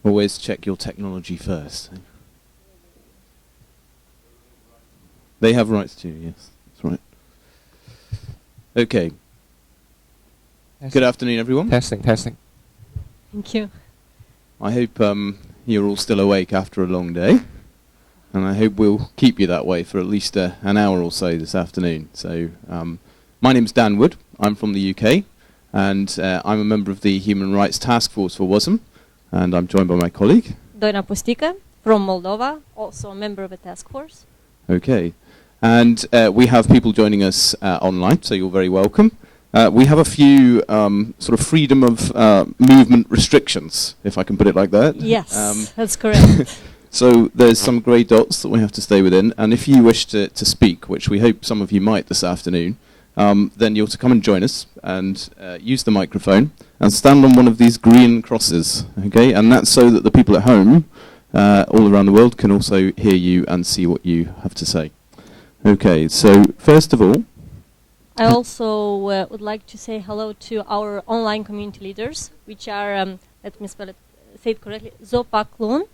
Always check your technology first. They have rights to, yes, that's right. Okay. Testing. Good afternoon, everyone. Testing. Thank you. I hope you're all still awake after a long day, and I hope we'll keep you that way for at least an hour or so this afternoon. So, my name's Dan Wood. I'm from the UK, and I'm a member of the Human Rights Task Force for WSEC, and I'm joined by my colleague. Doina Pustica from Moldova, also a member of a task force. Okay. And we have people joining us online, so you're very welcome. We have a few sort of freedom of movement restrictions, if I can put it like that. Yes, that's correct. So there's some grey dots that we have to stay within, and if you wish to speak, which we hope some of you might this afternoon, then you're to come and join us and use the microphone and stand on one of these green crosses, okay? And that's so that the people at home, all around the world, can also hear you and see what you have to say. Okay, so first of all, I also would like to say hello to our online community leaders, which are, let me say it correctly, Zopa Klun,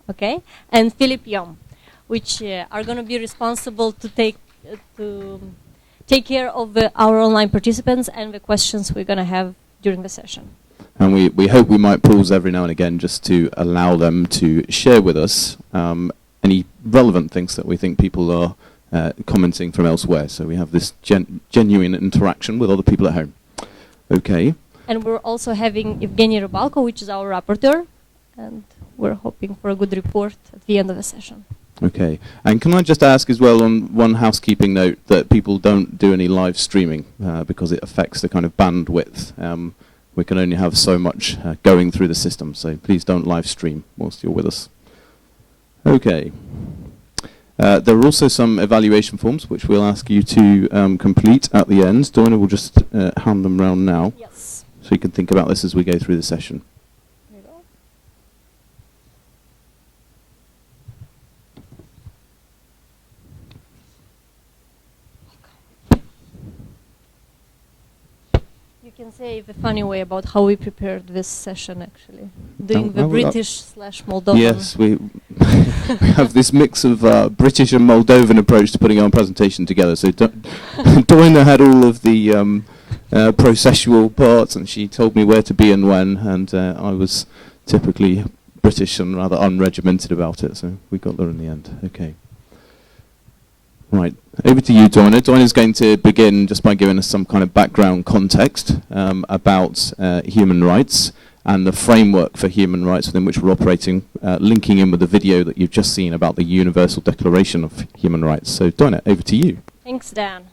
okay, and Philip Yom, which are going to be responsible to take care of our online participants and the questions we're going to have during the session. And we hope we might pause every now and again just to allow them to share with us any relevant things that we think people are commenting from elsewhere. So we have this genuine interaction with other people at home. Okay. And we're also having Evgeny Rybalko, which is our rapporteur, and we're hoping for a good report at the end of the session. Okay. And can I just ask as well on one housekeeping note that people don't do any live streaming because it affects the kind of bandwidth. We can only have so much going through the system, so please don't live stream whilst you're with us. Okay. There are also some evaluation forms which we'll ask you to complete at the end. Donna will just hand them round now. Yes. So you can think about this as we go through the session. There you go. You can say the funny way about how we prepared this session, actually. Doing the British/Moldovan. Yes, we have this mix of British and Moldovan approach to putting our presentation together. So Doina had all of the processual parts, and she told me where to be and when, and I was typically British and rather unregimented about it, so we got there in the end. Okay. Right, over to you, Doina. Doina's going to begin just by giving us some kind of background context about human rights and the framework for human rights within which we're operating, linking in with the video that you've just seen about the Universal Declaration of Human Rights. So, Doina, over to you. Thanks, Dan.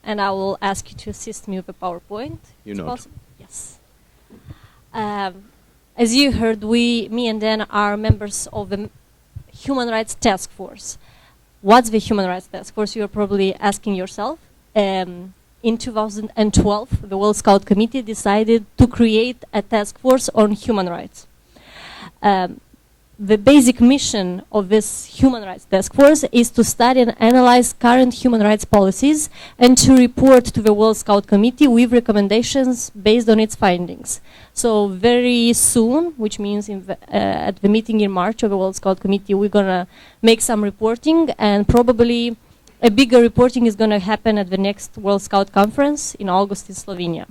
And I will ask you to assist me with the PowerPoint. You know. Yes. As you heard, me and Dan are members of the Human Rights Task Force. What's the Human Rights Task Force? You're probably asking yourself. In 2012, the World Scout Committee decided to create a task force on human rights. The basic mission of this Human Rights Task Force is to study and analyze current human rights policies and to report to the World Scout Committee with recommendations based on its findings. So very soon, which means at the meeting in March of the World Scout Committee, we're going to make some reporting, and probably a bigger reporting is going to happen at the next World Scout Conference in August in Slovenia.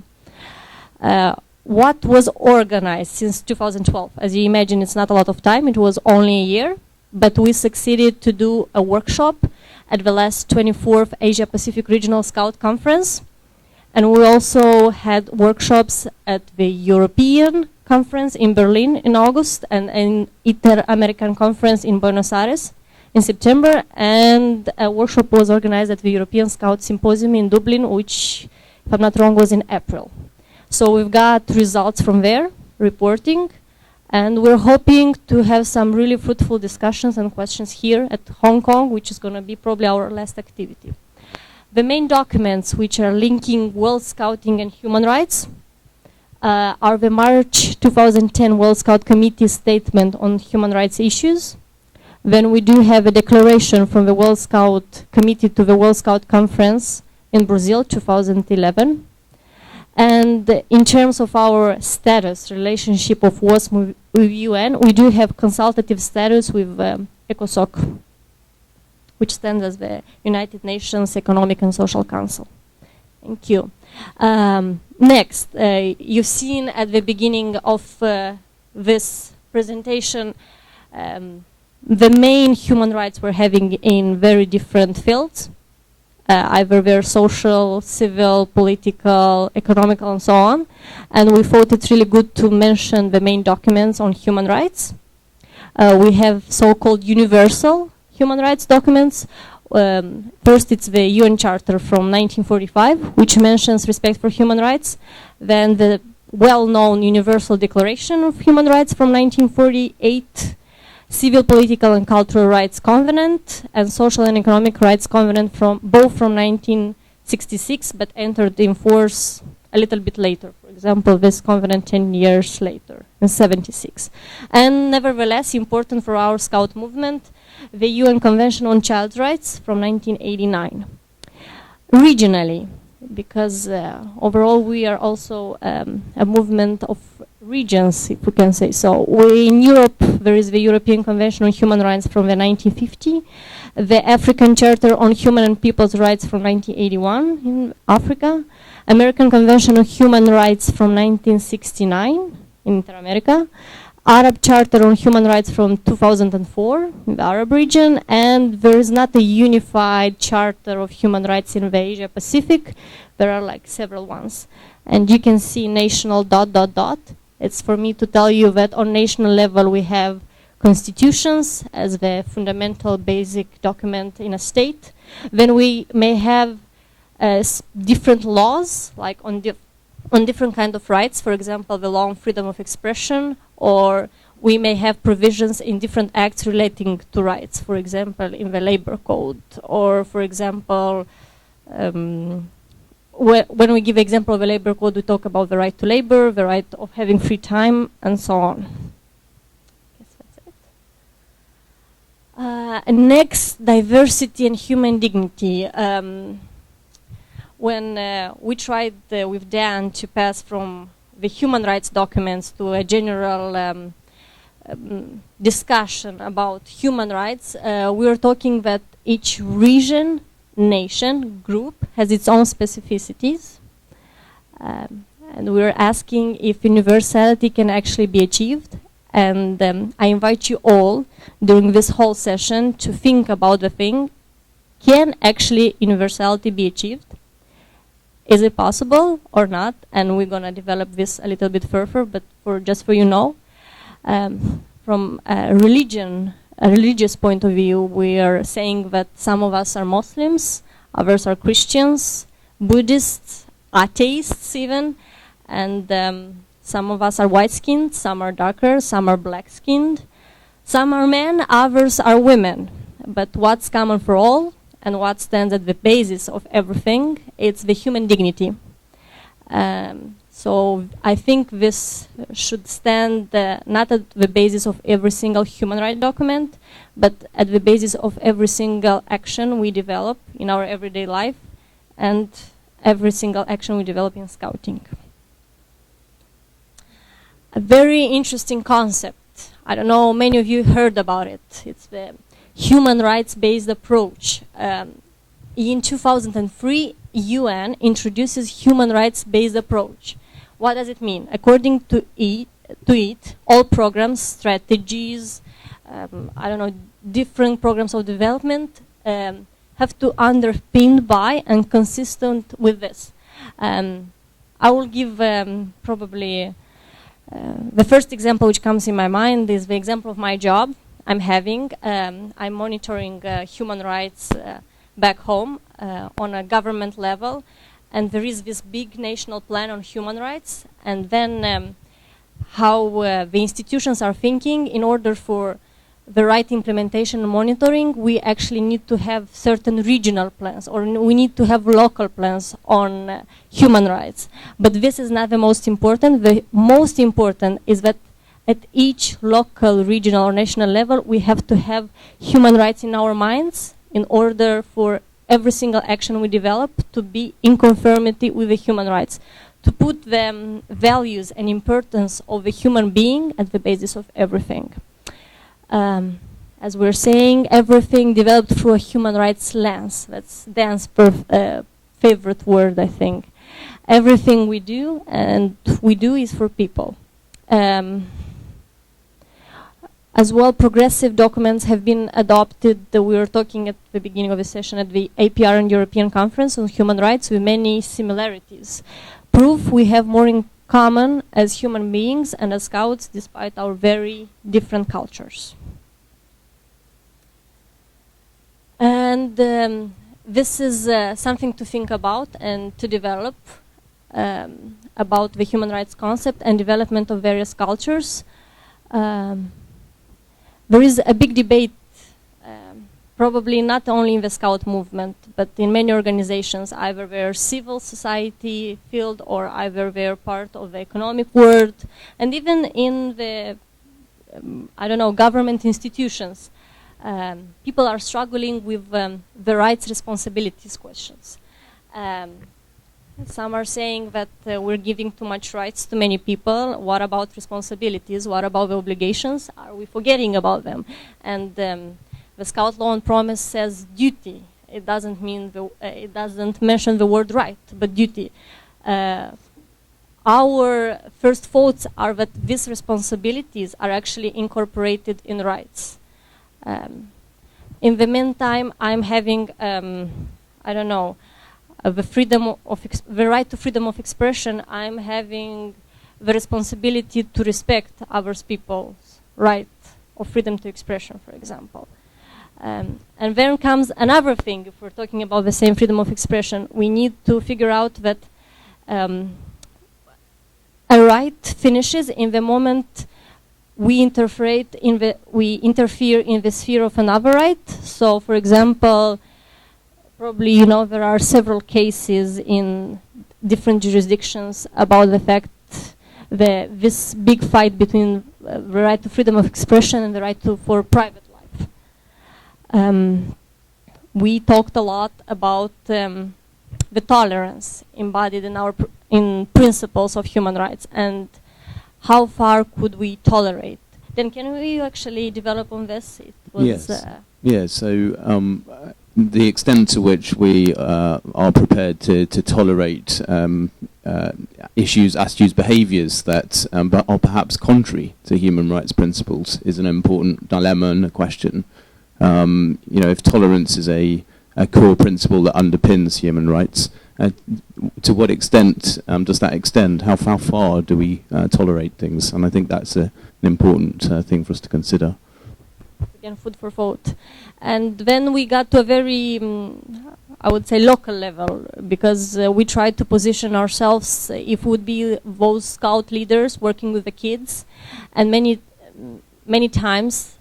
What was organized since 2012? As you imagine, it's not a lot of time. It was only a year, but we succeeded to do a workshop at the last 24th Asia Pacific Regional Scout Conference. And we also had workshops at the European Conference in Berlin in August and an Inter-American Conference in Buenos Aires in September. And a workshop was organized at the European Scout Symposium in Dublin, which, if I'm not wrong, was in April. So we've got results from there, reporting, and we're hoping to have some really fruitful discussions and questions here at Hong Kong, which is going to be probably our last activity. The main documents which are linking World Scouting and human rights are the March 2010 World Scout Committee statement on human rights issues. Then we do have a declaration from the World Scout Committee to the World Scout Conference in Brazil, 2011. And in terms of our status, relationship of WSEC with UN, we do have consultative status with ECOSOC, which stands as the United Nations Economic and Social Council. Thank you. Next, you've seen at the beginning of this presentation the main human rights we're having in very different fields. Either they're social, civil, political, economical, and so on. And we thought it's really good to mention the main documents on human rights. We have so-called universal human rights documents, First, it's the UN Charter from 1945, which mentions respect for human rights. Then the well-known Universal Declaration of Human Rights from 1948, Civil, Political, and Cultural Rights Covenant, and Social and Economic Rights Covenant from both from 1966, but entered in force a little bit later. For example, this covenant 10 years later, in 76. And nevertheless, important for our Scout movement, the UN Convention on Child Rights from 1989. Regionally, because overall we are also a movement of regions, if we can say so. In Europe, there is the European Convention on Human Rights from the 1950, the African Charter on Human and People's Rights from 1981 in Africa, American Convention on Human Rights from 1969 in Inter-America, Arab Charter on Human Rights from 2004 in the Arab region, and there is not a unified Charter of Human Rights in the Asia Pacific. There are like several ones. And you can see national ... It's for me to tell you that on national level we have constitutions as the fundamental basic document in a state. Then we may have different laws, like on different kind of rights, for example, the law on freedom of expression, or we may have provisions in different acts relating to rights, for example, in the labor code, or for example, when we give example of the labor code, we talk about the right to labor, the right of having free time, and so on. Guess that's it. Next, diversity and human dignity. When we tried with Dan to pass from the human rights documents to a general discussion about human rights, we were talking that each region, nation, group has its own specificities. And we were asking if universality can actually be achieved. And I invite you all during this whole session to think about the thing, can actually universality be achieved? Is it possible or not? And we're going to develop this a little bit further, but just for you know, from a religious point of view, we are saying that some of us are Muslims, others are Christians, Buddhists, atheists even, and some of us are white-skinned, some are darker, some are black-skinned, some are men, others are women. But what's common for all, and what stands at the basis of everything, it's the human dignity. So I think this should stand not at the basis of every single human rights document, but at the basis of every single action we develop in our everyday life and every single action we develop in Scouting. A very interesting concept. I don't know, many of you heard about it. It's the human rights-based approach. In 2003, UN introduces human rights-based approach. What does it mean? According to it, all programs, strategies, I don't know, different programs of development have to underpinned by and consistent with this. I will give probably the first example which comes in my mind is the example of my job I'm having. I'm monitoring human rights back home on a government level, and there is this big national plan on human rights, and then how the institutions are thinking in order for the right implementation and monitoring, we actually need to have certain regional plans, or we need to have local plans on human rights. But this is not the most important. The most important is that at each local, regional, or national level, we have to have human rights in our minds in order for every single action we develop to be in conformity with the human rights, to put the values and importance of the human being at the basis of everything. As we're saying, everything developed through a human rights lens. That's Dan's favorite word, I think. Everything we do is for people. As well, progressive documents have been adopted. We were talking at the beginning of the session at the APR and European Conference on Human Rights with many similarities. Proof we have more in common as human beings and as Scouts despite our very different cultures. And this is something to think about and to develop about the human rights concept and development of various cultures. There is a big debate, probably not only in the Scout movement, but in many organizations, either they're civil society field or either they're part of the economic world, and even in the, I don't know, government institutions. People are struggling with the rights responsibilities questions. Some are saying that we're giving too much rights to many people. What about responsibilities? What about the obligations? Are we forgetting about them? And the Scout Law and Promise says duty. It doesn't mean it doesn't mention the word right, but duty. Our first thoughts are that these responsibilities are actually incorporated in rights. In the meantime, I'm having, I don't know, the right to freedom of expression. I'm having the responsibility to respect other people's right of freedom to expression, for example. And then comes another thing. If we're talking about the same freedom of expression, we need to figure out that a right finishes in the moment we interfere in the sphere of another right. So, for example, probably you know there are several cases in different jurisdictions about the fact that this big fight between the right to freedom of expression and the right for private life. We talked a lot about the tolerance embodied in principles of human rights and how far could we tolerate. Then can we actually develop on this? It was, yes. So the extent to which we are prepared to tolerate attitudes, behaviours that are perhaps contrary to human rights principles is an important dilemma and a question. If tolerance is a core principle that underpins human rights, to what extent does that extend? How far do we tolerate things? And I think that's an important thing for us to consider. Again, food for thought. And then we got to a very, I would say, local level, because we tried to position ourselves if we would be those Scout leaders working with the kids. And many times,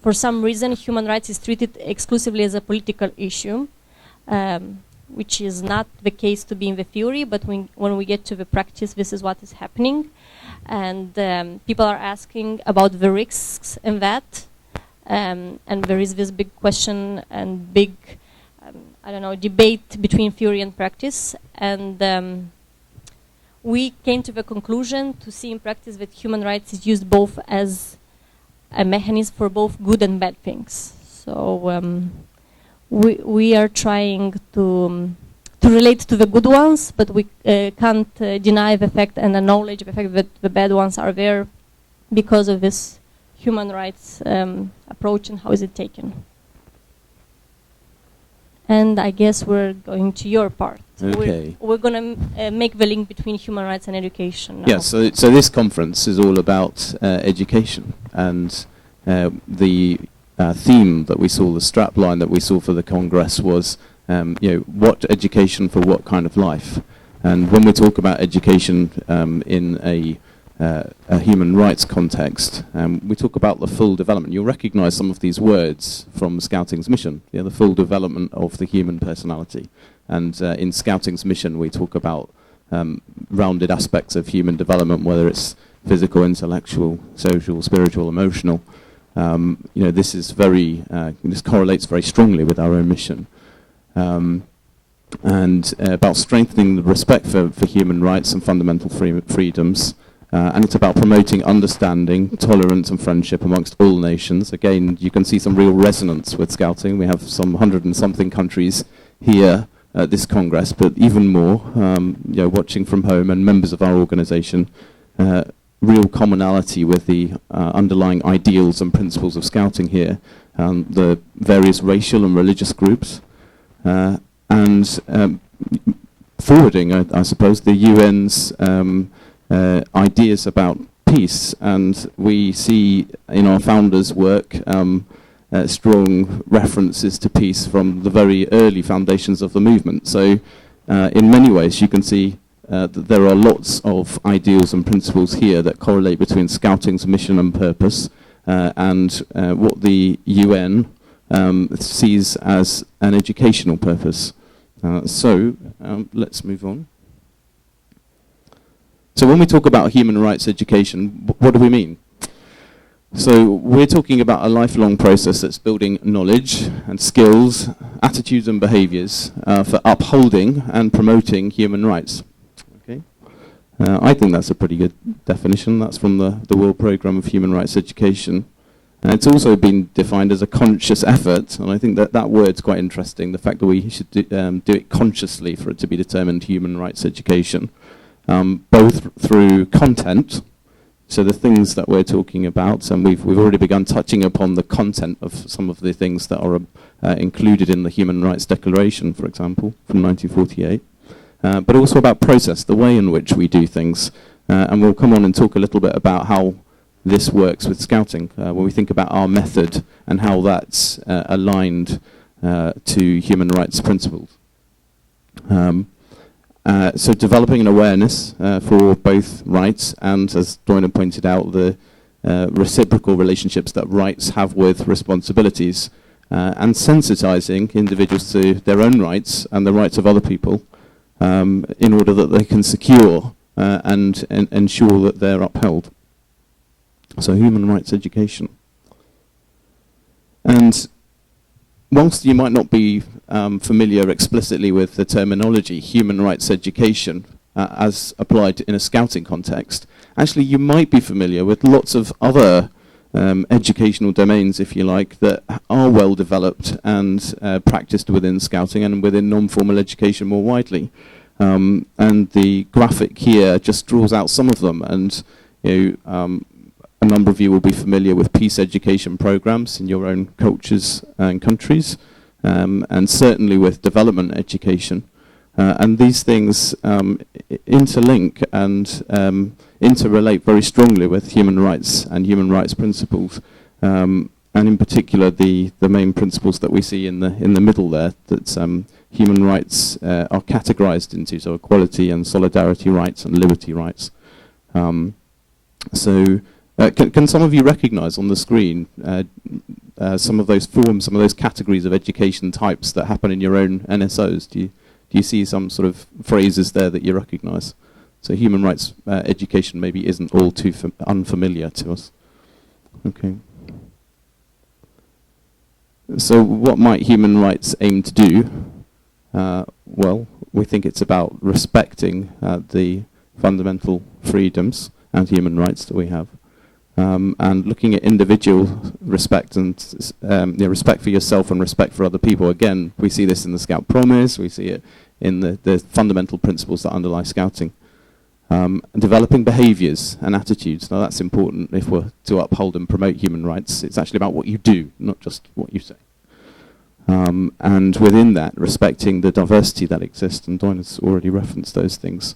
for some reason, human rights is treated exclusively as a political issue, which is not the case to be in the theory, but when we get to the practice, this is what is happening. And people are asking about the risks in that. And there is this big question and big, I don't know, debate between theory and practice. And we came to the conclusion to see in practice that human rights is used both as a mechanism for both good and bad things. So we are trying to relate to the good ones, but we can't deny the fact and acknowledge the fact that the bad ones are there because of this human rights approach and how is it taken. And I guess we're going to your part. Okay. We're going to make the link between human rights and education now. Yeah, so this conference is all about education, and the theme that we saw, the strapline that we saw for the Congress was, what education for what kind of life? And when we talk about education in a human rights context, we talk about the full development. You'll recognize some of these words from Scouting's mission, the full development of the human personality. And in Scouting's mission, we talk about rounded aspects of human development, whether it's physical, intellectual, social, spiritual, emotional. This is this correlates very strongly with our own mission. And about strengthening the respect for human rights and fundamental freedoms. And it's about promoting understanding, tolerance and friendship amongst all nations. Again, you can see some real resonance with Scouting. We have some 100 and something countries here at this Congress, but even more, watching from home and members of our organization, real commonality with the underlying ideals and principles of Scouting here, the various racial and religious groups, and forwarding, I suppose, the UN's ideas about peace. And we see in our founders' work strong references to peace from the very early foundations of the movement. So in many ways you can see that there are lots of ideals and principles here that correlate between Scouting's mission and purpose and what the UN sees as an educational purpose. Let's move on. So when we talk about human rights education, what do we mean? So we're talking about a lifelong process that's building knowledge and skills, attitudes and behaviours for upholding and promoting human rights. Okay, I think that's a pretty good definition. That's from the World Programme of Human Rights Education. And it's also been defined as a conscious effort, and I think that word's quite interesting, the fact that we should do it consciously for it to be determined human rights education, both through content, so the things that we're talking about, and we've already begun touching upon the content of some of the things that are included in the Human Rights Declaration, for example, from 1948, but also about process, the way in which we do things, and we'll come on and talk a little bit about how this works with Scouting, when we think about our method and how that's aligned to human rights principles. So developing an awareness for both rights and, as Doina pointed out, the reciprocal relationships that rights have with responsibilities, and sensitizing individuals to their own rights and the rights of other people in order that they can secure and ensure that they're upheld. So human rights education. And whilst you might not be familiar explicitly with the terminology human rights education as applied in a Scouting context, actually you might be familiar with lots of other educational domains, if you like, that are well developed and practiced within Scouting and within non-formal education more widely. And the graphic here just draws out some of them, and a number of you will be familiar with peace education programs in your own cultures and countries, and certainly with development education. And these things interlink and interrelate very strongly with human rights and human rights principles, and in particular the main principles that we see in the middle there, that human rights are categorized into, so equality and solidarity rights and liberty rights. Can some of you recognize on the screen some of those forms, some of those categories of education types that happen in your own NSOs? Do you see some sort of phrases there that you recognize? So human rights education maybe isn't all too unfamiliar to us. Okay. So what might human rights aim to do? Well, we think it's about respecting the fundamental freedoms and human rights that we have. And looking at individual respect and respect for yourself and respect for other people. Again, we see this in the Scout Promise, we see it in the fundamental principles that underlie Scouting. Developing behaviours and attitudes. Now that's important if we're to uphold and promote human rights. It's actually about what you do, not just what you say. And within that, respecting the diversity that exists, and Doina's already referenced those things.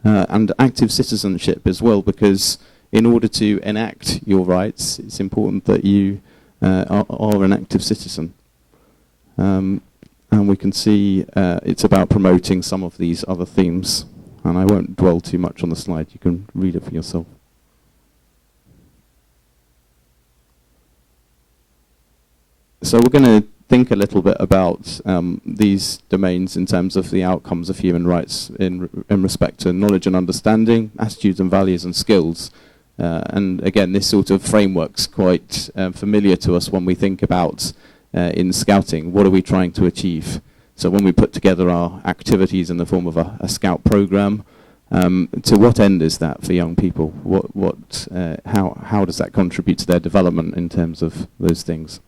And active citizenship as well, because in order to enact your rights, it's important that you are an active citizen. And we can see it's about promoting some of these other themes. And I won't dwell too much on the slide. You can read it for yourself. So we're going to think a little bit about these domains in terms of the outcomes of human rights in respect to knowledge and understanding, attitudes and values and skills. And again, this sort of framework's quite familiar to us when we think about in Scouting, what are we trying to achieve? So when we put together our activities in the form of a Scout program, to what end is that for young people? How does that contribute to their development in terms of those things?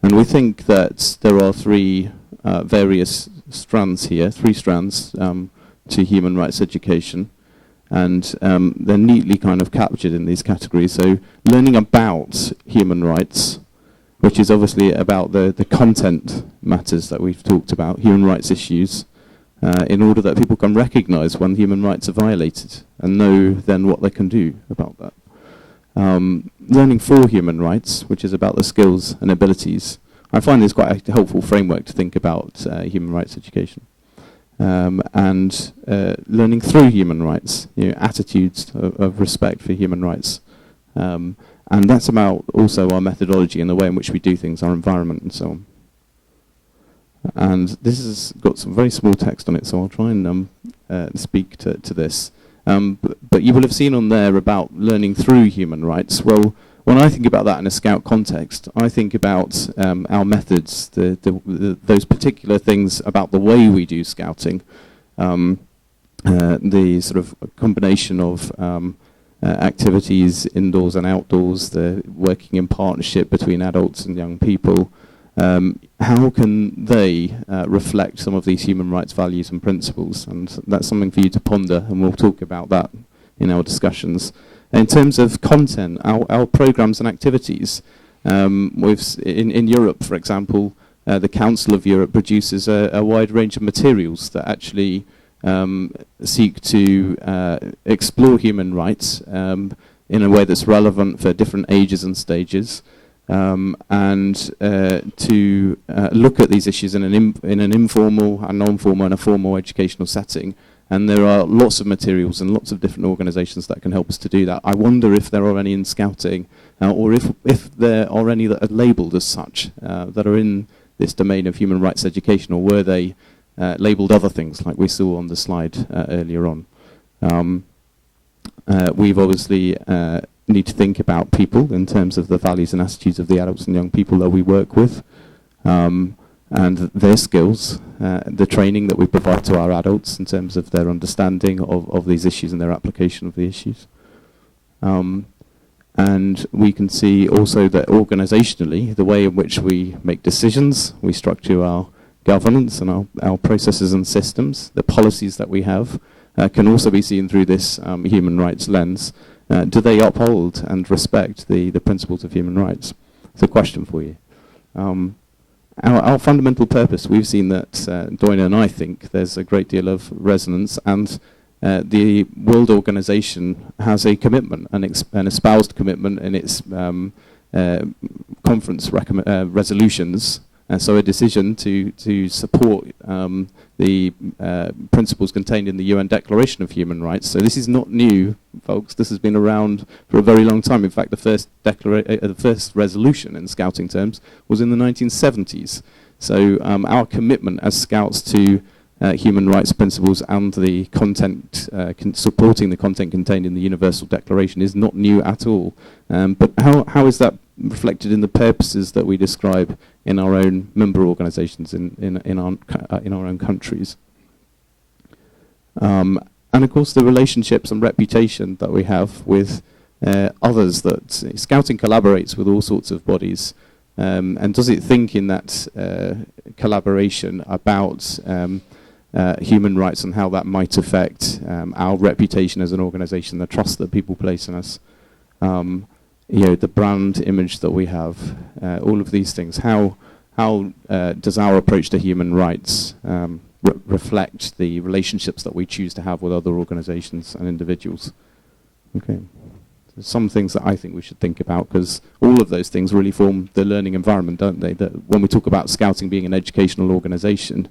And we think that there are three various strands here, to human rights education. And they're neatly kind of captured in these categories. So learning about human rights, which is obviously about the content matters that we've talked about, human rights issues, in order that people can recognize when human rights are violated and know then what they can do about that. Learning for human rights, which is about the skills and abilities. I find this quite a helpful framework to think about human rights education. And learning through human rights, attitudes of respect for human rights. And that's about also our methodology and the way in which we do things, our environment and so on. And this has got some very small text on it, so I'll try and speak to this. But you will have seen on there about learning through human rights. Well, when I think about that in a Scout context, I think about our methods, those particular things about the way we do Scouting, the sort of combination of activities indoors and outdoors, the working in partnership between adults and young people. How can they reflect some of these human rights values and principles? And that's something for you to ponder, and we'll talk about that in our discussions. In terms of content, our programs and activities, in Europe, for example, the Council of Europe produces a wide range of materials that actually seek to explore human rights in a way that's relevant for different ages and stages, and to look at these issues in an informal, a non-formal and a formal educational setting. And there are lots of materials and lots of different organisations that can help us to do that. I wonder if there are any in Scouting, or if there are any that are labelled as such, that are in this domain of human rights education, or were they labelled other things, like we saw on the slide earlier on. We've obviously need to think about people in terms of the values and attitudes of the adults and young people that we work with, and their skills, the training that we provide to our adults in terms of their understanding of these issues and their application of the issues. And we can see also that organisationally, the way in which we make decisions, we structure our governance and our processes and systems, the policies that we have, can also be seen through this human rights lens. Do they uphold and respect the principles of human rights? It's a question for you. Our fundamental purpose, we've seen that, Doina and I think, there's a great deal of resonance, and the World Organization has a commitment, an espoused commitment in its conference resolutions, so a decision to support the principles contained in the UN Declaration of Human Rights. So this is not new, folks. This has been around for a very long time. In fact, the first resolution in Scouting terms was in the 1970s. So our commitment as Scouts to human rights principles and the content, supporting the content contained in the Universal Declaration is not new at all. But how is that reflected in the purposes that we describe in our own member organisations in our own countries? And of course the relationships and reputation that we have with others, that Scouting collaborates with all sorts of bodies, and does it think in that collaboration about human rights and how that might affect our reputation as an organisation, the trust that people place in us, the brand image that we have, all of these things. How does our approach to human rights reflect the relationships that we choose to have with other organisations and individuals? Okay. There's some things that I think we should think about, because all of those things really form the learning environment, don't they? That when we talk about Scouting being an educational organisation,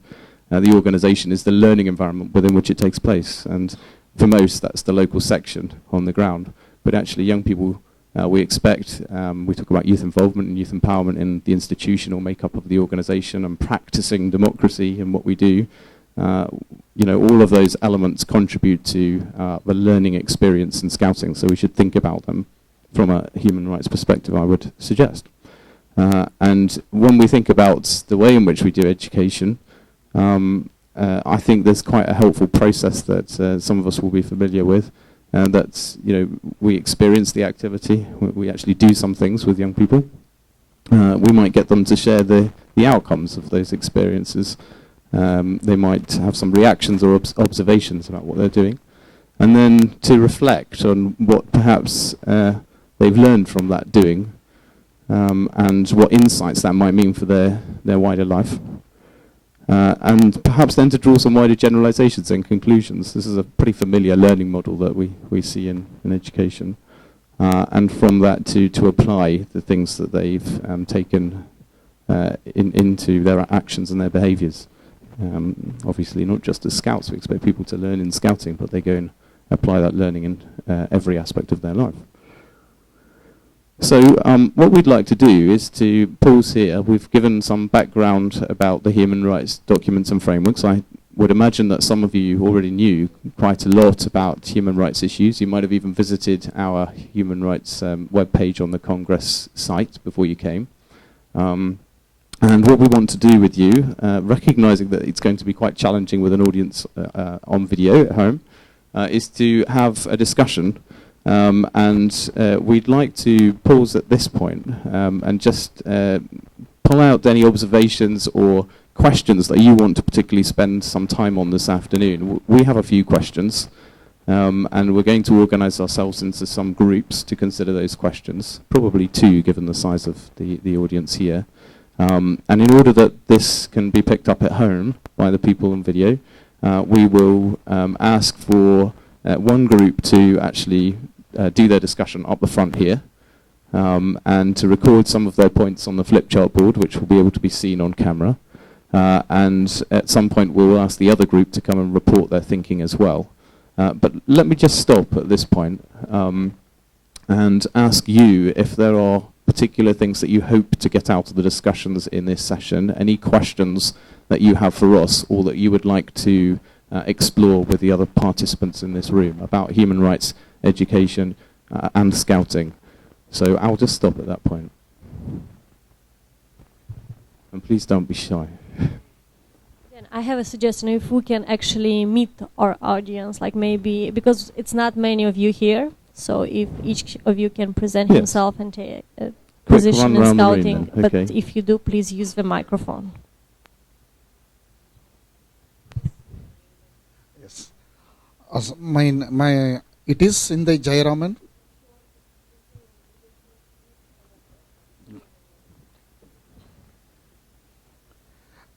the organisation is the learning environment within which it takes place, and for most that's the local section on the ground. But actually young people, we expect, we talk about youth involvement and youth empowerment in the institutional makeup of the organisation and practising democracy in what we do. All of those elements contribute to the learning experience in Scouting, so we should think about them from a human rights perspective, I would suggest. And when we think about the way in which we do education, I think there's quite a helpful process that some of us will be familiar with, and that's, we experience the activity, we actually do some things with young people. We might get them to share the outcomes of those experiences. They might have some reactions or observations about what they're doing, and then to reflect on what perhaps they've learned from that doing, and what insights that might mean for their wider life. And perhaps then to draw some wider generalizations and conclusions. This is a pretty familiar learning model that we see in education. and from that to apply the things that they've taken into their actions and their behaviours. Obviously, not just as scouts, we expect people to learn in scouting, but they go and apply that learning in every aspect of their life. So what we'd like to do is to pause here. We've given some background about the human rights documents and frameworks. I would imagine that some of you already knew quite a lot about human rights issues. You might have even visited our human rights webpage on the Congress site before you came. And what we want to do with you, recognizing that it's going to be quite challenging with an audience on video at home, is to have a discussion. And we'd like to pause at this point and just pull out any observations or questions that you want to particularly spend some time on this afternoon. We have a few questions, and we're going to organize ourselves into some groups to consider those questions, probably 2 given the size of the audience here. And in order that this can be picked up at home by the people on video, we will ask for one group to actually do their discussion up the front here, and to record some of their points on the flip chart board, which will be able to be seen on camera. And at some point we'll ask the other group to come and report their thinking as well. But let me just stop at this point and ask you if there are particular things that you hope to get out of the discussions in this session, any questions that you have for us or that you would like to explore with the other participants in this room about human rights, education, and scouting. So I'll just stop at that point. And please don't be shy. Then I have a suggestion. If we can actually meet our audience, like maybe, because it's not many of you here, so if each of you can present himself and take a position in scouting, but if you do, please use the microphone. Yes. It is in the Jayaraman.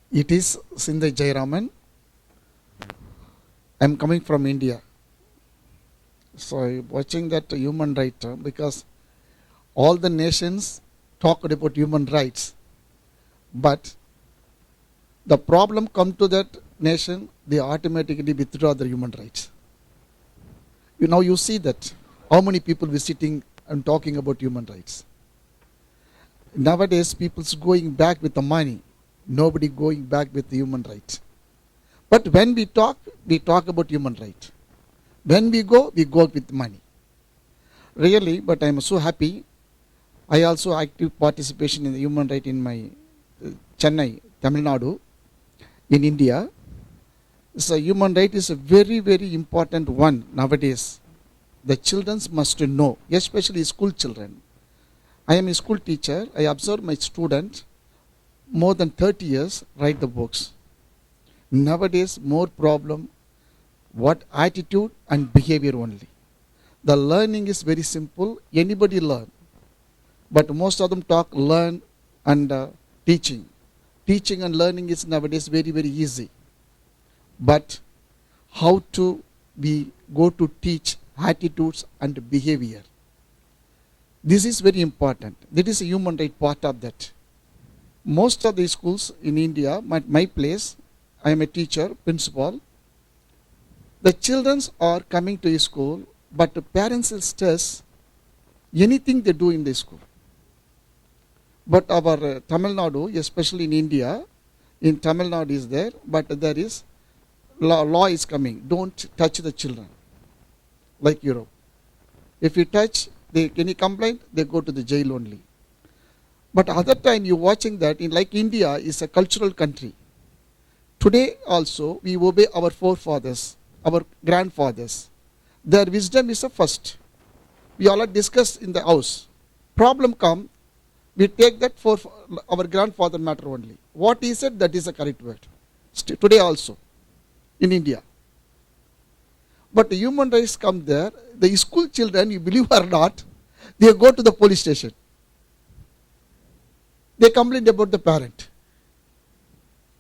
It is in the Jayaraman. I am coming from India. So I'm watching that human rights because all the nations talked about human rights. But the problem come to that nation, they automatically withdraw their human rights. Now you see that how many people visiting and talking about human rights. Nowadays people's going back with the money. Nobody going back with the human rights. But when we talk about human rights. When we go with money. Really, but I am so happy. I also active participation in the human right in my Chennai, Tamil Nadu, in India. So human right is a very, very important one nowadays. The children must know, especially school children. I am a school teacher. I observe my student more than 30 years write the books. Nowadays more problem, what attitude and behavior only. The learning is very simple. Anybody learn. But most of them talk learn and teaching. Teaching and learning is nowadays very, very easy. But how to we go to teach attitudes and behavior. This is very important. That is a human right part of that. Most of the schools in India, my place, I am a teacher, principal. The children are coming to school, but the parents will stress anything they do in the school. But our Tamil Nadu, especially in India, in Tamil Nadu is there, but there is law is coming. Don't touch the children, like Europe. If you touch, any complaint, they go to the jail only. But other time you're watching that, like India is a cultural country. Today also we obey our forefathers, our grandfathers. Their wisdom is the first. We all discuss in the house. Problem come, we take that for our grandfather matter only. What he said, that is the correct word. Today also, in India. But the human rights come there, the school children, you believe or not, they go to the police station. They complain about the parent.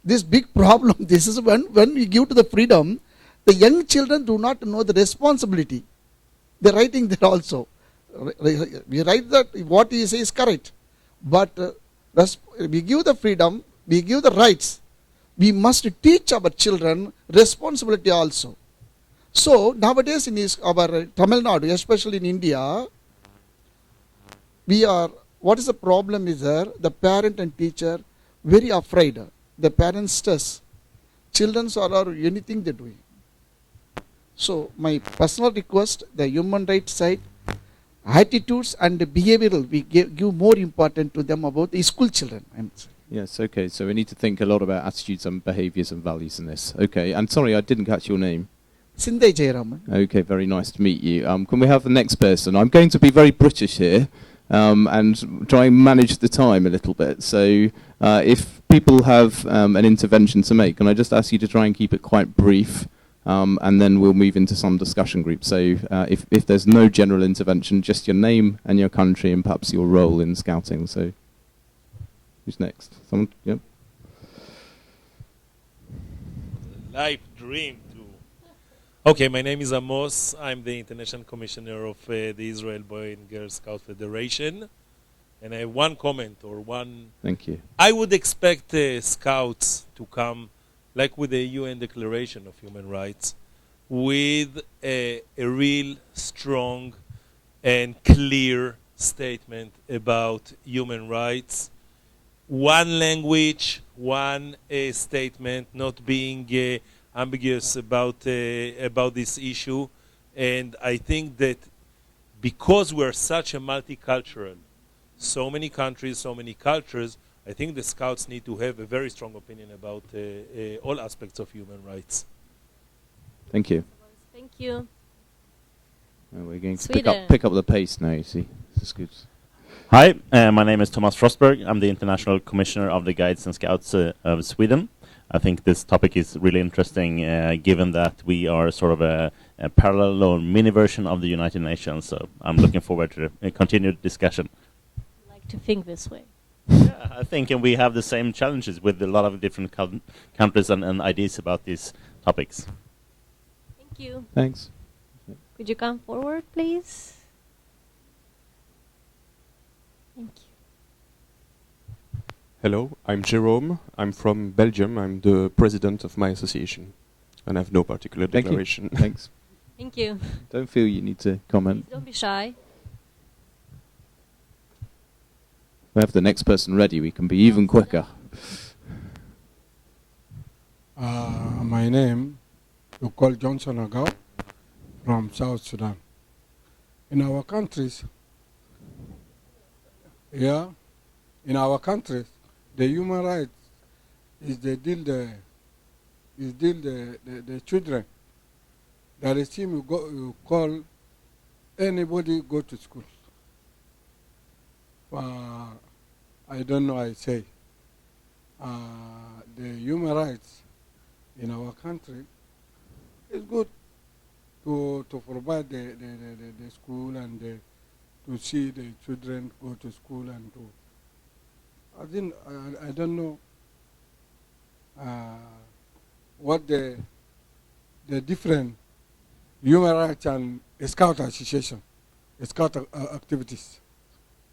This big problem, this is when we give to the freedom, the young children do not know the responsibility. They're writing there also. we write that what he says is correct, but we give the freedom, we give the rights. We must teach our children responsibility also. So nowadays in our Tamil Nadu, especially in India, what is the problem is there? The parent and teacher very afraid. The parents stress. Children are anything they're doing. So my personal request, the human rights side, attitudes and behavioral, we give more important to them about the school children. Yes, okay, so we need to think a lot about attitudes and behaviours and values in this. Okay, and sorry, I didn't catch your name. Sindhay Jayaraman. Okay, very nice to meet you. Can we have the next person? I'm going to be very British here and try and manage the time a little bit. So if people have an intervention to make, can I just ask you to try and keep it quite brief? And then we'll move into some discussion groups. So if there's no general intervention, just your name and your country and perhaps your role in scouting. So who's next? Someone? Yep. Life dream too. Okay, my name is Amos. I'm the International Commissioner of the Israel Boy and Girl Scout Federation. And I have one comment or one... Thank you. I would expect scouts to come like with the UN Declaration of Human Rights, with a real strong and clear statement about human rights. One language, one statement, not being ambiguous about this issue. And I think that because we're such a multicultural, so many countries, so many cultures, I think the scouts need to have a very strong opinion about all aspects of human rights. Thank you. Thank you. We're going to pick up the pace now, you see. This is good. Hi, my name is Thomas Frostberg. I'm the International Commissioner of the Guides and Scouts of Sweden. I think this topic is really interesting, given that we are sort of a parallel or mini version of the United Nations. So I'm looking forward to a continued discussion. I like to think this way. Yeah, I think and we have the same challenges with a lot of different countries and ideas about these topics. Thank you. Thanks. Could you come forward, please? Thank you. Hello, I'm Jerome. I'm from Belgium. I'm the president of my association, and I have no particular declaration. Thanks. Thank you. Don't feel you need to comment. Please don't be shy. We have the next person ready. We can be even quicker. My name, you call Johnson Agao from South Sudan. In our countries, the human rights is the children. That is you call anybody go to school. I don't know, I say. The human rights in our country is good to provide the school and to see the children go to school and to. I don't know what the different human rights and scout association, scout activities.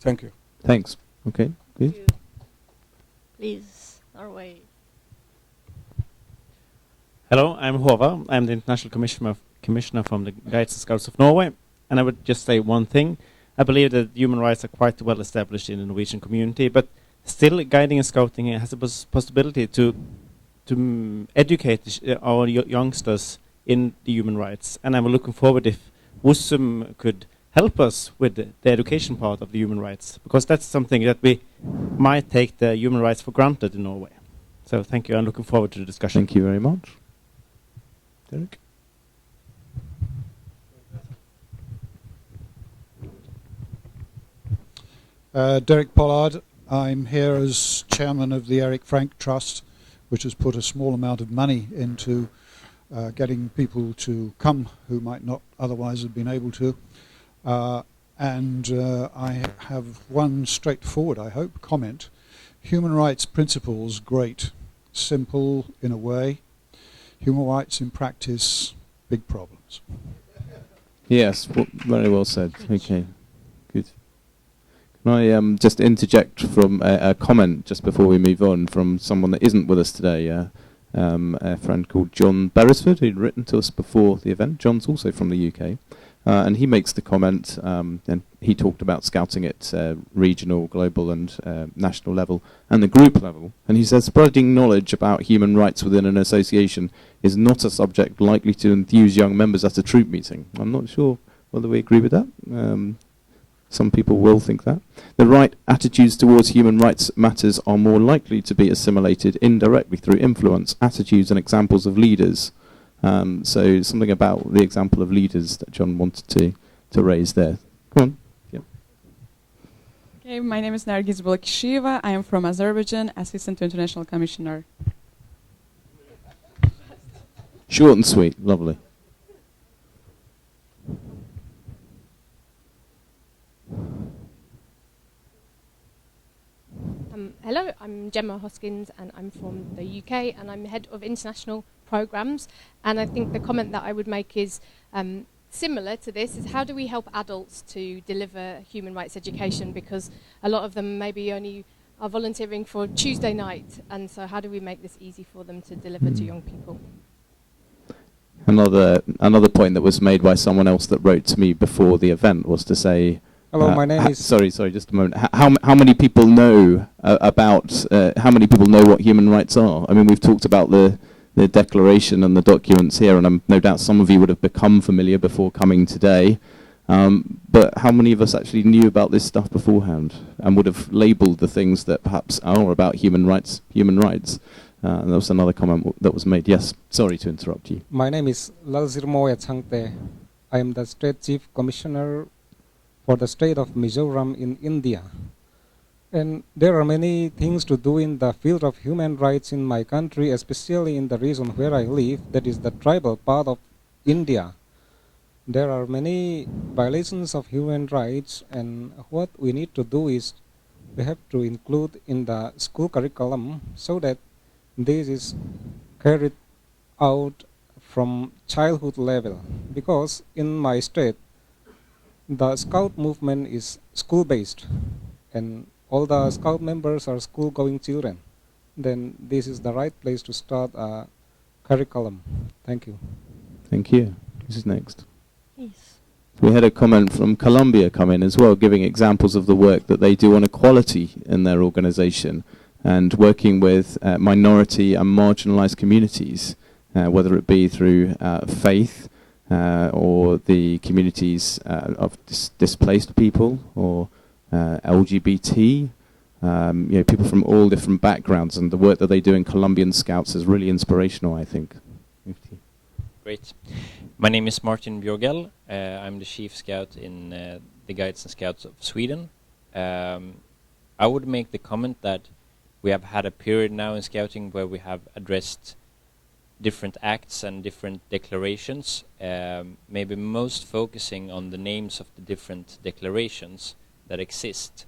Thank you. Thanks. Okay. Thank you. Please, Norway. Hello, I'm Hova. I'm the International Commissioner from the Guides and Scouts of Norway. And I would just say one thing. I believe that human rights are quite well established in the Norwegian community, but still guiding and scouting has a possibility to educate our youngsters in the human rights. And I'm looking forward if WSEC could help us with the education part of the human rights, because that's something that we might take the human rights for granted in Norway. So thank you. I'm looking forward to the discussion. Thank you very much. Derek? Derek Pollard. I'm here as chairman of the Eric Frank Trust, which has put a small amount of money into getting people to come who might not otherwise have been able to. And I have one straightforward, I hope, comment. Human rights principles, great. Simple in a way. Human rights in practice, big problems. Yes, very well said. Okay. Can I just interject from a comment just before we move on from someone that isn't with us today, a friend called John Beresford, who'd written to us before the event. John's also from the UK. And he makes the comment, and he talked about scouting at regional, global and national level and the group level. And he says spreading knowledge about human rights within an association is not a subject likely to enthuse young members at a troop meeting. I'm not sure whether we agree with that. Some people will think that. The right attitudes towards human rights matters are more likely to be assimilated indirectly through influence, attitudes and examples of leaders. So something about the example of leaders that John wanted to raise there. Come on. Yep. Okay, my name is Nargiz Bulakisheva. I am from Azerbaijan, Assistant to International Commissioner. Short and sweet. Lovely. Hello, I'm Gemma Hoskins and I'm from the UK and I'm head of international programs. And I think the comment that I would make is similar to this, is how do we help adults to deliver human rights education, because a lot of them maybe only are volunteering for Tuesday night, and so how do we make this easy for them to deliver to young people? Another point that was made by someone else that wrote to me before the event was to say, hello, my name is... Sorry, just a moment. How many people know how many people know what human rights are? I mean, we've talked about the declaration and the documents here, and no doubt some of you would have become familiar before coming today. But how many of us actually knew about this stuff beforehand and would have labelled the things that perhaps are about human rights? And there was another comment that was made. Yes, sorry to interrupt you. My name is Lalzirmoya Changte. I am the State Chief Commissioner for the state of Mizoram in India. And there are many things to do in the field of human rights in my country, especially in the region where I live, that is the tribal part of India. There are many violations of human rights, and what we need to do is we have to include in the school curriculum so that this is carried out from childhood level. Because in my state, the scout movement is school-based, and all the scout members are school-going children. Then this is the right place to start a curriculum. Thank you. Thank you. This is next. Yes. We had a comment from Colombia come in as well, giving examples of the work that they do on equality in their organization and working with minority and marginalized communities, whether it be through faith or the communities of displaced people or LGBT, people from all different backgrounds, and the work that they do in Colombian Scouts is really inspirational, I think. Great. My name is Martin Björgel. I'm the Chief Scout in the Guides and Scouts of Sweden. I would make the comment that we have had a period now in Scouting where we have addressed different acts and different declarations, maybe most focusing on the names of the different declarations that exist.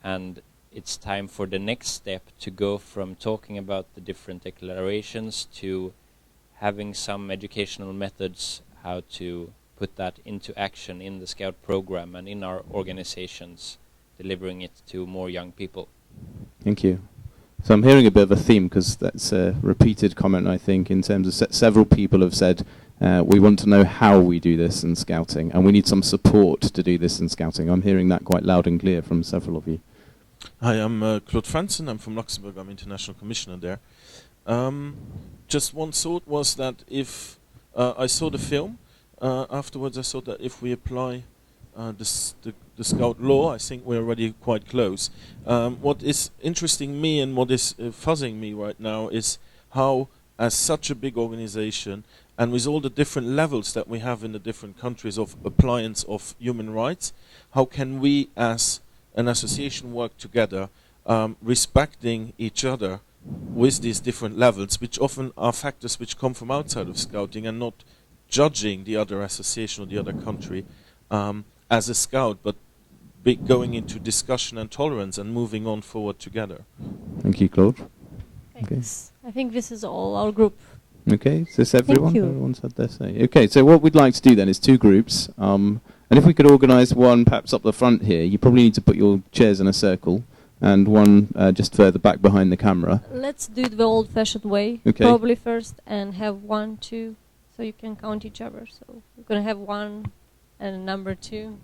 And it's time for the next step to go from talking about the different declarations to having some educational methods how to put that into action in the Scout program and in our organizations, delivering it to more young people. Thank you. So I'm hearing a bit of a theme, because that's a repeated comment, I think, in terms of several people have said, we want to know how we do this in Scouting, and we need some support to do this in Scouting. I'm hearing that quite loud and clear from several of you. Hi, I'm Claude Franzen. I'm from Luxembourg. I'm International Commissioner there. Just one thought was that if I saw the film, afterwards I thought that if we apply the Scout law, I think we're already quite close. What is interesting me and what is fuzzing me right now is how, as such a big organization, and with all the different levels that we have in the different countries of appliance of human rights, how can we as an association work together, respecting each other with these different levels, which often are factors which come from outside of Scouting, and not judging the other association or the other country as a Scout, but going into discussion and tolerance and moving on forward together. Thank you, Claude. Thanks. Okay. I think this is all our group. Okay, is this everyone? Thank you. Everyone's had their say. Okay, so what we'd like to do then is two groups. And if we could organise one perhaps up the front here, you probably need to put your chairs in a circle, and one just further back behind the camera. Let's do it the old-fashioned way, Okay. probably first, and have 1, 2, so you can count each other. So we're going to have 1 and number 2,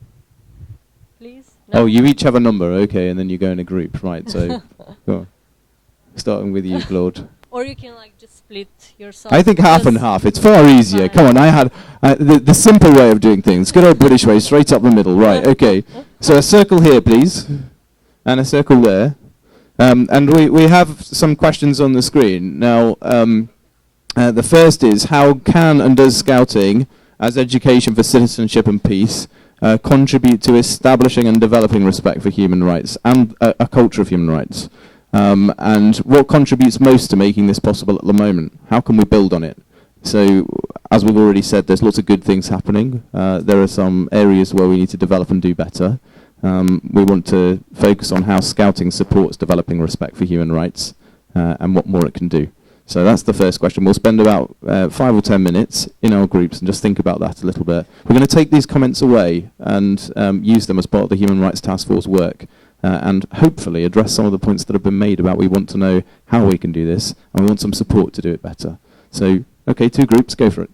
please. No? Oh, you each have a number, okay, and then you go in a group, right? So, go on. Starting with you, Claude. Or you can like just split yourself. I think half and half. It's far easier. Come on, I had the simple way of doing things. Good old British way, straight up the middle. Right, okay. So a circle here, please, and a circle there. And we have some questions on the screen. Now, the first is, how can and does Scouting, as education for citizenship and peace, contribute to establishing and developing respect for human rights and a culture of human rights? And what contributes most to making this possible at the moment? How can we build on it? So, as we've already said, there's lots of good things happening. There are some areas where we need to develop and do better. We want to focus on how Scouting supports developing respect for human rights and what more it can do. So that's the first question. We'll spend about 5 or 10 minutes in our groups and just think about that a little bit. We're going to take these comments away and use them as part of the Human Rights Task Force work. And hopefully address some of the points that have been made about we want to know how we can do this, and we want some support to do it better. So, okay, 2 groups, go for it.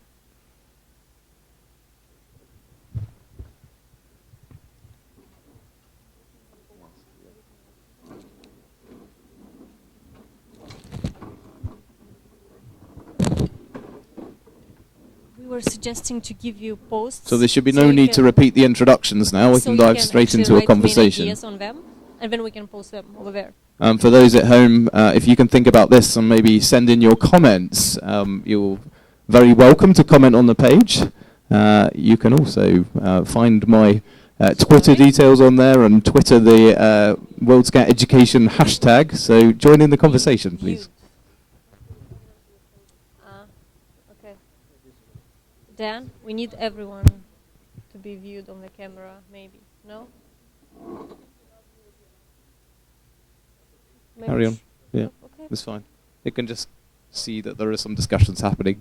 We were suggesting to give you posts. So there should be no need to repeat the introductions now. We can dive straight into a conversation. Ideas on them, and then we can post them over there. For those at home, if you can think about this and maybe send in your comments, you're very welcome to comment on the page. You can also find my Twitter details on there and Twitter the World Scout Education hashtag. So join in the conversation, please. Okay. Dan, we need everyone to be viewed on the camera, maybe. No? Maybe. Carry on. Yeah, Okay. that's fine. You can just see that there are some discussions happening.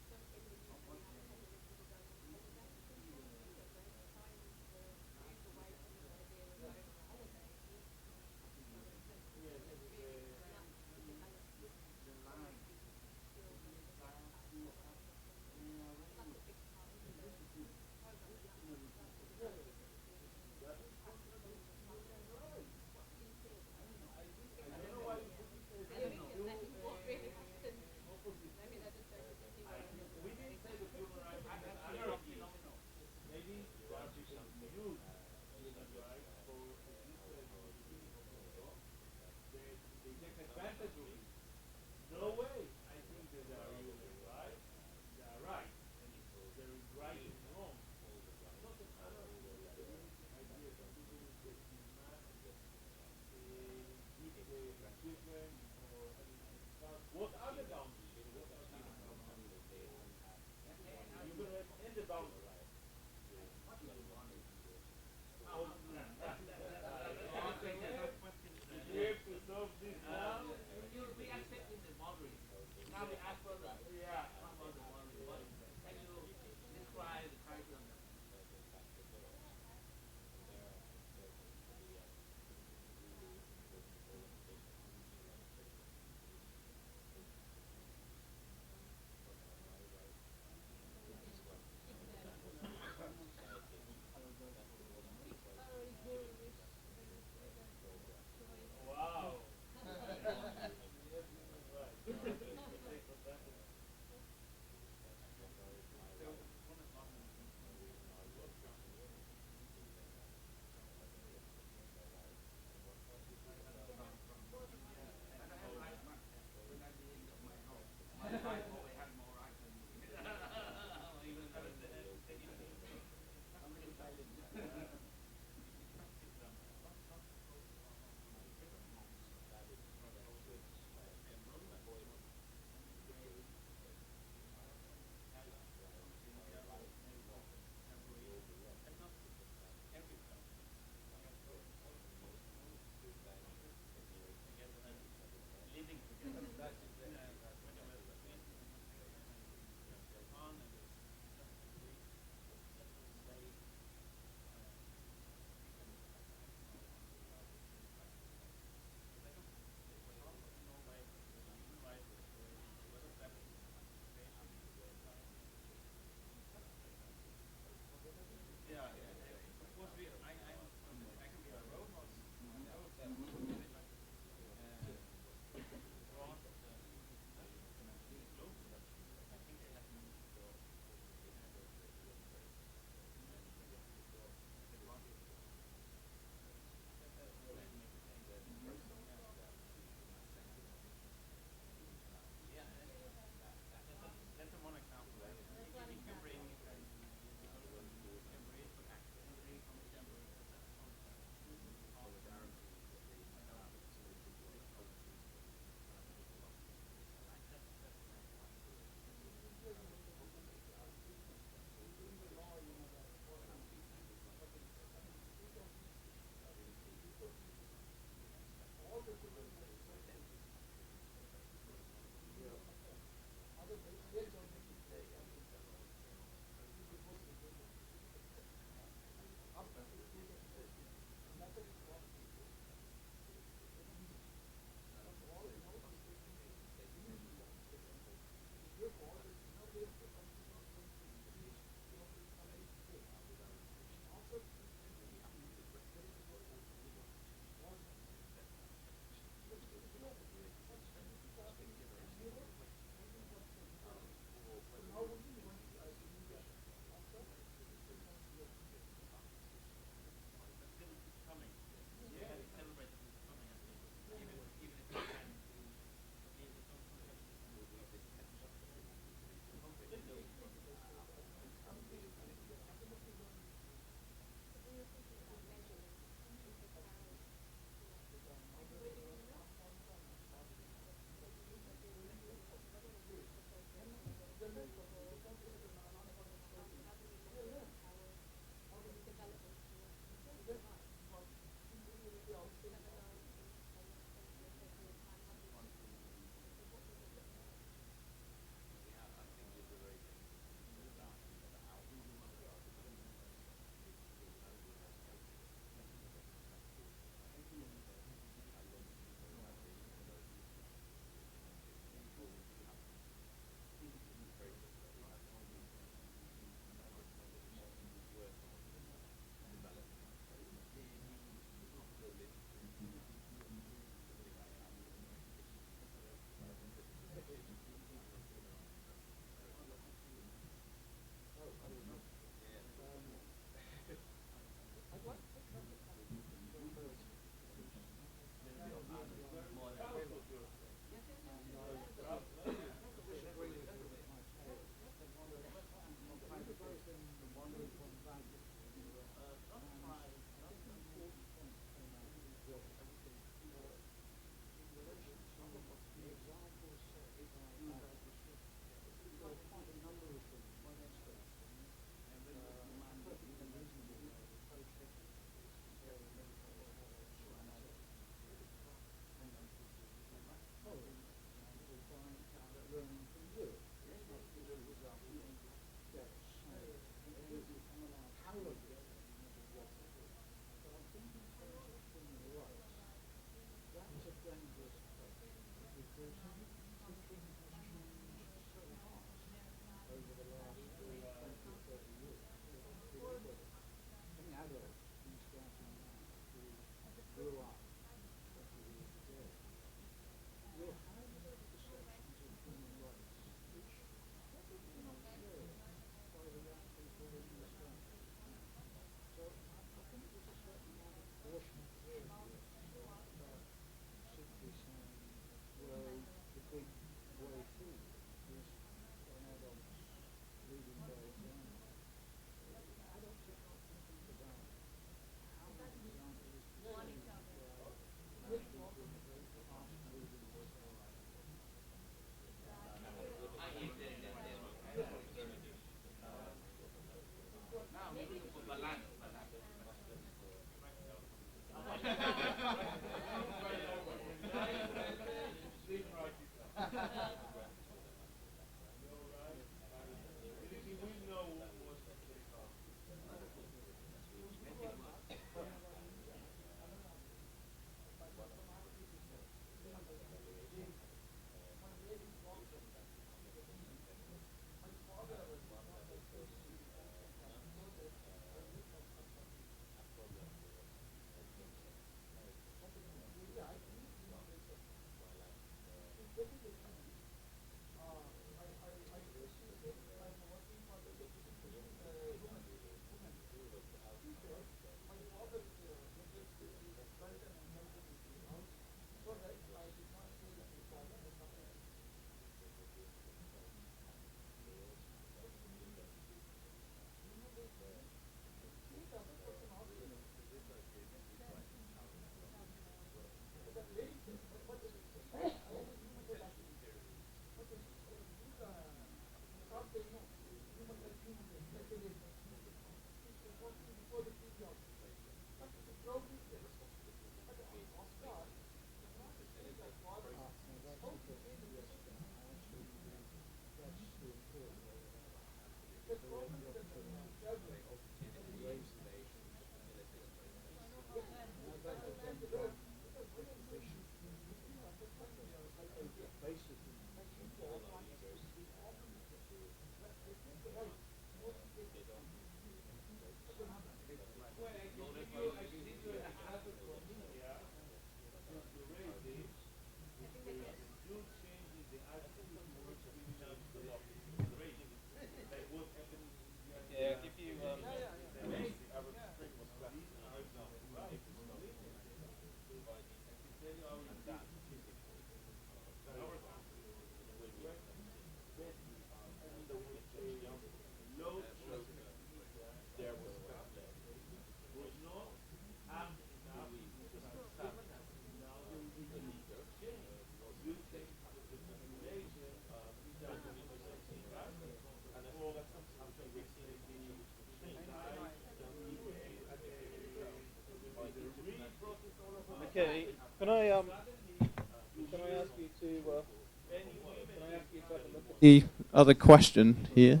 The other question here.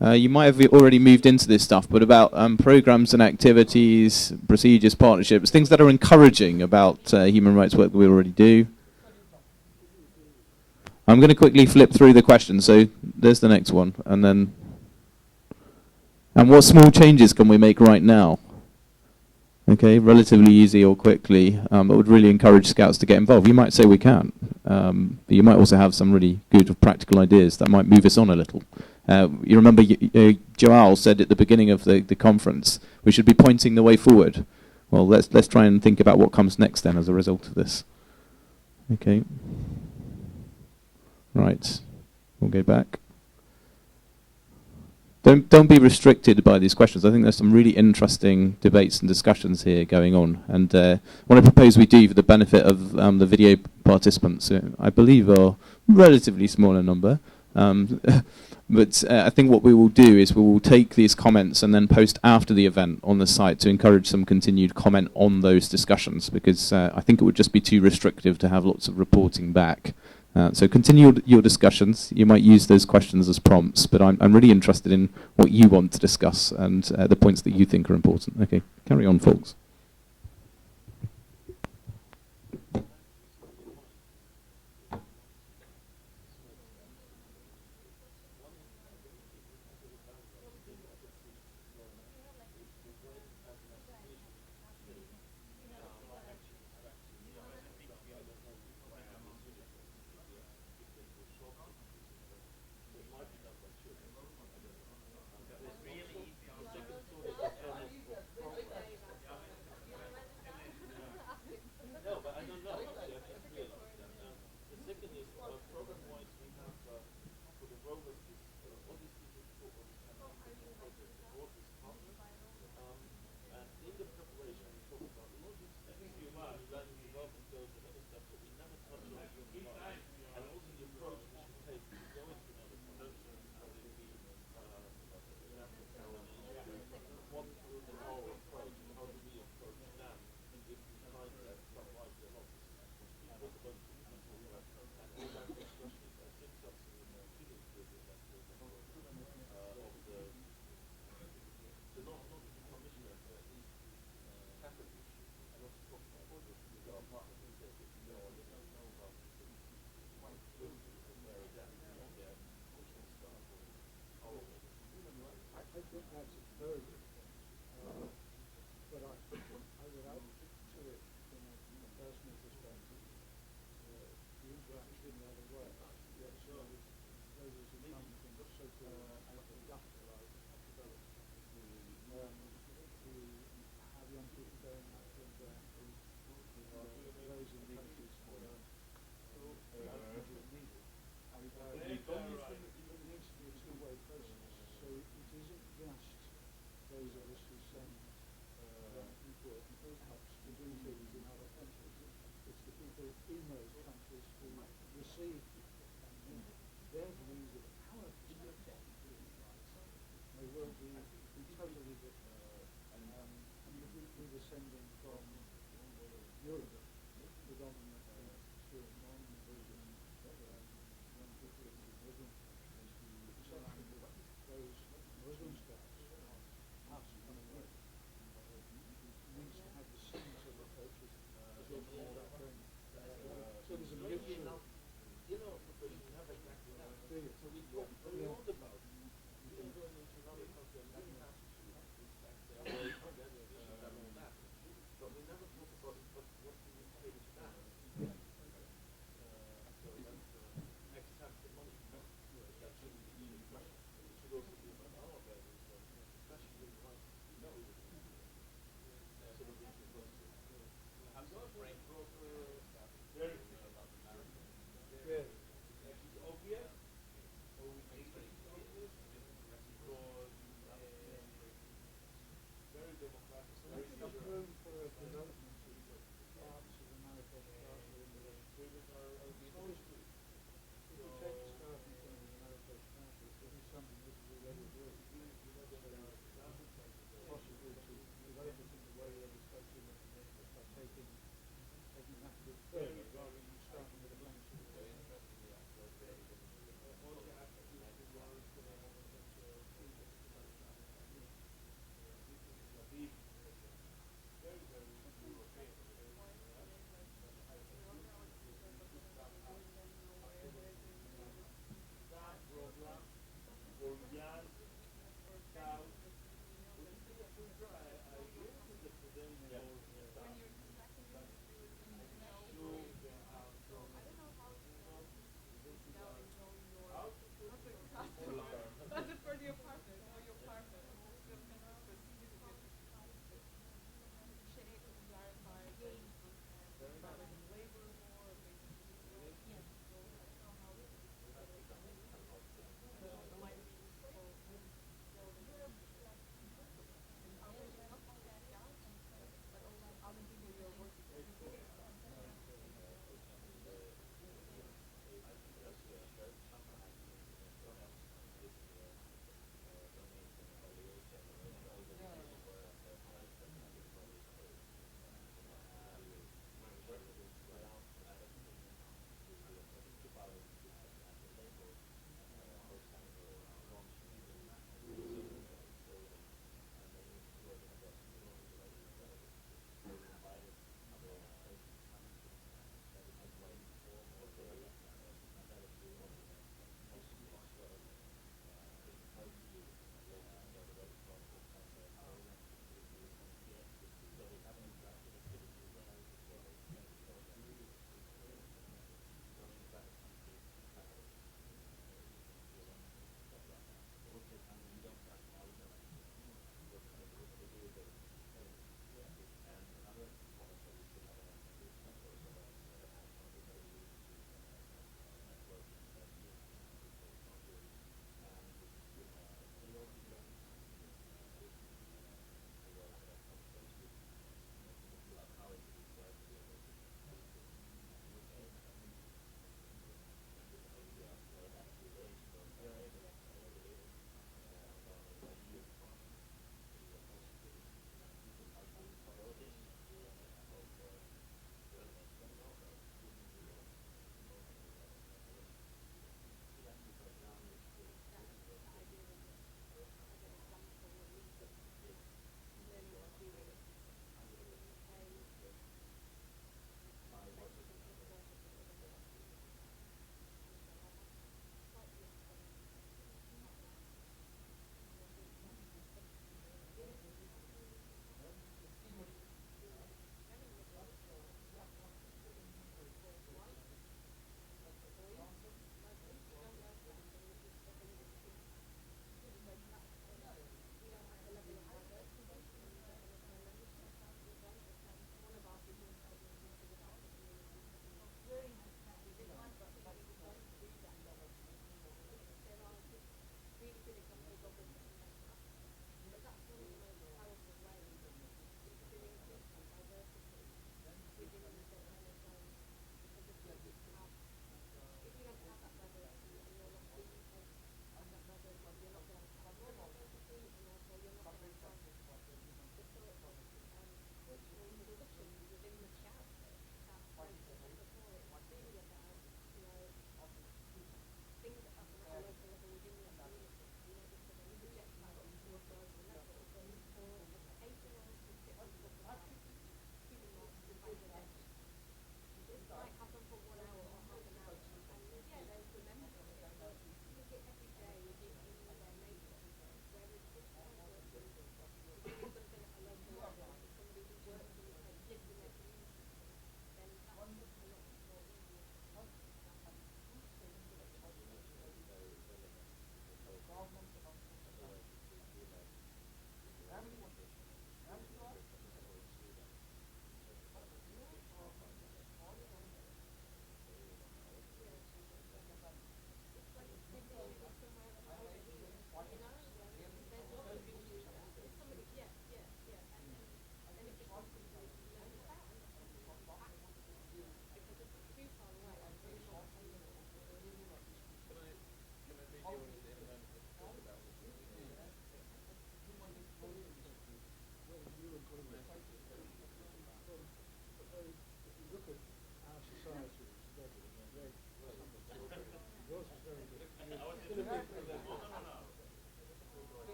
You might have already moved into this stuff, but about programs and activities, procedures, partnerships, things that are encouraging about human rights work that we already do. I'm going to quickly flip through the questions. So there's the next one, and what small changes can we make right now? Okay, relatively easy or quickly, that would really encourage Scouts to get involved. You might say we can't, but you might also have some really good practical ideas that might move us on a little. You remember Joao said at the beginning of the conference, we should be pointing the way forward. Well, let's try and think about what comes next then as a result of this. Okay. Right, we'll go back. Don't be restricted by these questions. I think there's some really interesting debates and discussions here going on. And what I propose we do for the benefit of the video participants, I believe are relatively small in number, but I think what we will do is we will take these comments and then post after the event on the site to encourage some continued comment on those discussions, because I think it would just be too restrictive to have lots of reporting back. So continue your discussions. You might use those questions as prompts, but I'm really interested in what you want to discuss and the points that you think are important. Okay, carry on, folks.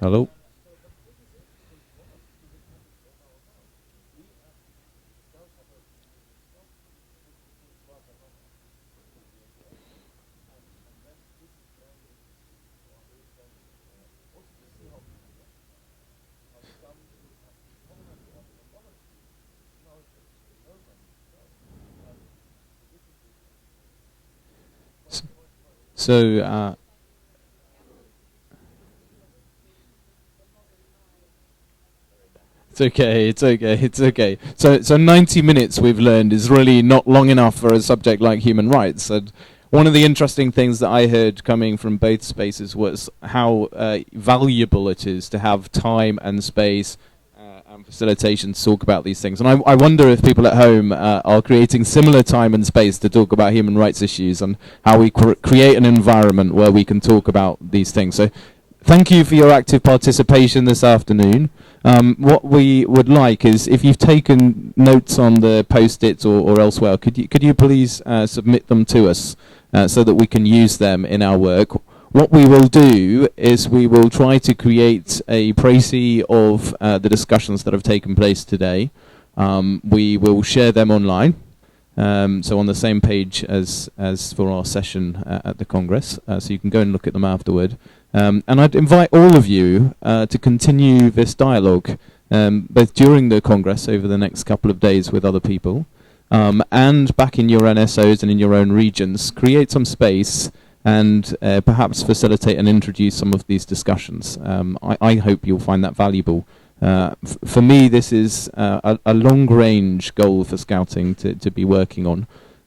Hello. So it's okay. It's okay. It's okay. So 90 minutes we've learned is really not long enough for a subject like human rights. And one of the interesting things that I heard coming from both spaces was how valuable it is to have time and space and facilitation to talk about these things. And I wonder if people at home are creating similar time and space to talk about human rights issues and how we create an environment where we can talk about these things. So thank you for your active participation this afternoon. What we would like is, if you've taken notes on the post-its or elsewhere, could you please submit them to us so that we can use them in our work. What we will do is we will try to create a précis of the discussions that have taken place today. We will share them online, so on the same page as for our session at the Congress, so you can go and look at them afterward. And I'd invite all of you to continue this dialogue, both during the Congress over the next couple of days with other people, and back in your NSOs and in your own regions. Create some space and perhaps facilitate and introduce some of these discussions. I hope you'll find that valuable. For me, this is a long-range goal for Scouting to be working on.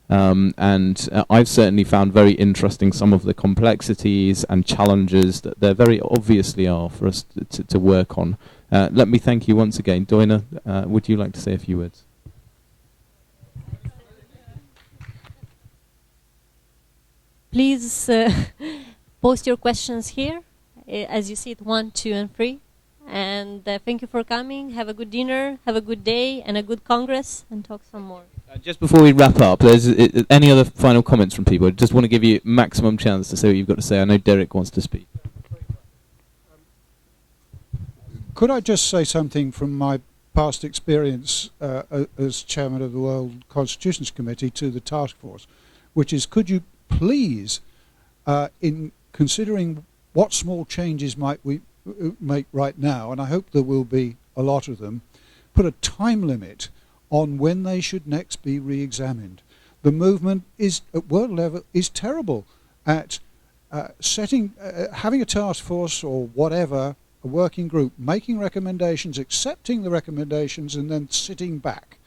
And I've certainly found very interesting some of the complexities and challenges that there very obviously are for us to work on. Let me thank you once again. Doina, would you like to say a few words? Please post your questions here, as you see it, 1, 2, and 3. And thank you for coming. Have a good dinner, have a good day, and a good Congress, and talk some more. Just before we wrap up, there's any other final comments from people? I just want to give you maximum chance to say what you've got to say. I know Derek wants to speak. Could I just say something from my past experience as chairman of the World Constitutions Committee to the task force, which is, could you please, in considering what small changes might we make right now, and I hope there will be a lot of them, put a time limit on when they should next be re-examined. The movement is, at world level, is terrible at having a task force or whatever, a working group, making recommendations, accepting the recommendations, and then sitting back.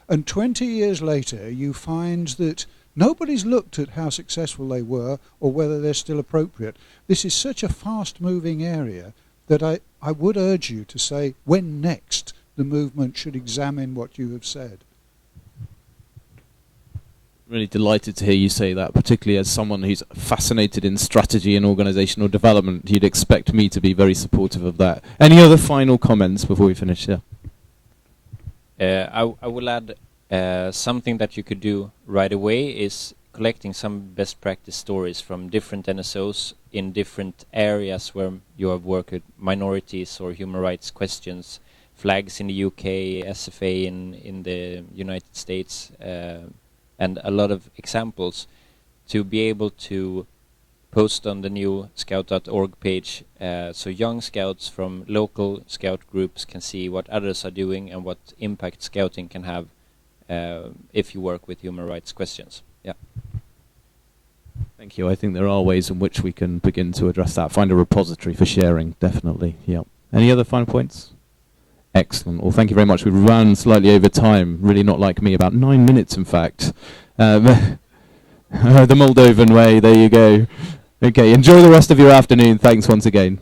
And 20 years later, you find that nobody's looked at how successful they were or whether they're still appropriate. This is such a fast-moving area that I would urge you to say when next the movement should examine what you have said. Really delighted to hear you say that, particularly as someone who's fascinated in strategy and organizational development. You'd expect me to be very supportive of that. Any other final comments before we finish here? I will add something that you could do right away is collecting some best practice stories from different NSOs in different areas where you have worked with minorities or human rights questions, flags in the UK, SFA in the United States, and a lot of examples to be able to post on the new scout.org page, so young scouts from local scout groups can see what others are doing and what impact scouting can have if you work with human rights questions. Yeah. Thank you. I think there are ways in which we can begin to address that. Find a repository for sharing, definitely. Yeah. Any other final points? Excellent. Well, thank you very much. We've run slightly over time, really not like me, about 9 minutes, in fact. The Moldovan way, there you go. Okay, enjoy the rest of your afternoon. Thanks once again.